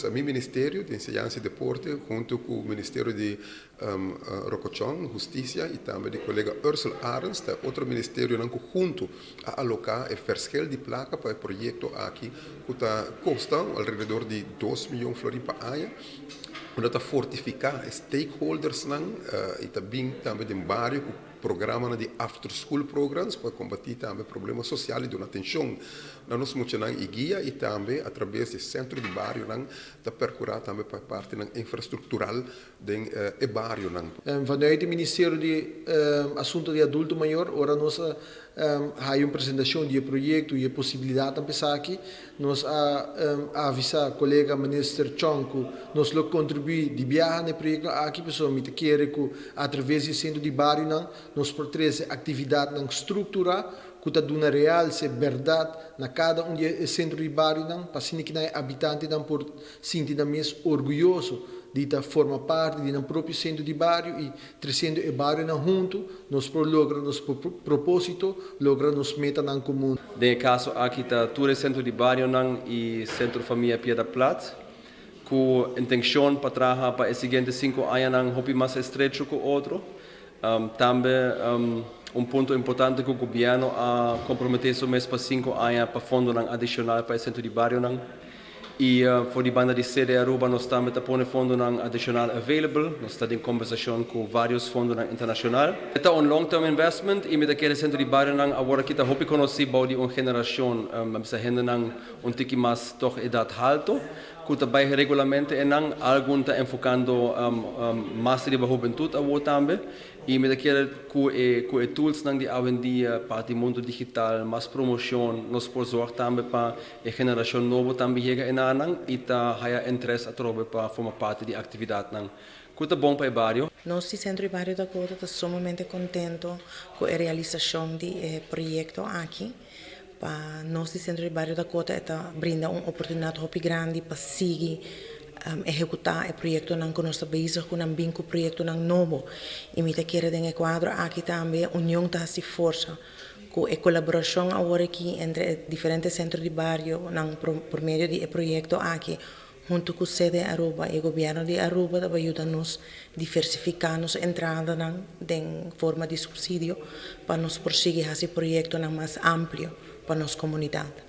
A mi Ministério de Enseñança e Deporte, junto com o Ministério de Rocochón, Justiça, e também do colega Ursula Arens, outro ministério não junto a alocar o verschil de placa para o projeto aqui, que custa ao redor de 2 milhões de florins por ano, para fortificar stakeholders e também de bairro, programa de after school programs para combater também problemas sociais de uma atenção na nossa mochila e guia e também através do centro de bairro para percurar também para parte infraestrutural do bairro. Vanuit o Ministério de Assunto de Adulto Maior, ora nós há uma apresentação de projeto e a possibilidade de pensar aqui, nós avisar colega ministro Chong que nós lo contribuir de viajar no projeto aqui pessoal me quer que através do centro de bairro nós portamos atividade estrutura que está dando real se verdade na cada centro de bairro para que os habitantes por sentir mais orgulhoso de formar parte do próprio centro de bairro e trazendo o bairro junto, nós logramos nosso propósito, logramos nossa meta em comum. No caso aqui está todo o centro de bairro e centro família Piedra Plata, com intenção para trabalhar para os seguintes 5 anos mais estreito que o outro. Também ponto importante que o governo comprometeu mais para 5 anos para fundo adicional para o centro de bairro. E por a banda de sede Aruba, nós também temos fundo adicional available. Nós estamos em conversação com vários fundos internacionais. É um long-term investment e me daquele centro de bairro agora que está muito conhecido de uma geração, essa gente um tique mais toch idade alta, que também regularmente algum está enfocando mais de juventude agora também. E me daquele com os tools de avendia para o mundo digital, mais promoção, nós por zorg também para a geração nova também chega e tá há interesse a trocar para formar parte da atividade que é bom para o bairro. Nós, Centro de Bairro da Cota, estamos sumamente contentes com a realização do projeto aqui. Para nós, Centro de Bairro da Cota, brinda uma oportunidade muito grande para seguir executar o projeto que nós estamos bezig com um projeto novo. E me quero em quadro aqui também a união está se força com a colaboração agora aqui entre diferentes centros de bairro por meio do projeto aqui junto com a sede de Aruba e o governo de Aruba para ajudar-nos a diversificar nossa entrada em forma de subsídio para nos prosseguir esse projeto mais amplo para a nossa comunidade.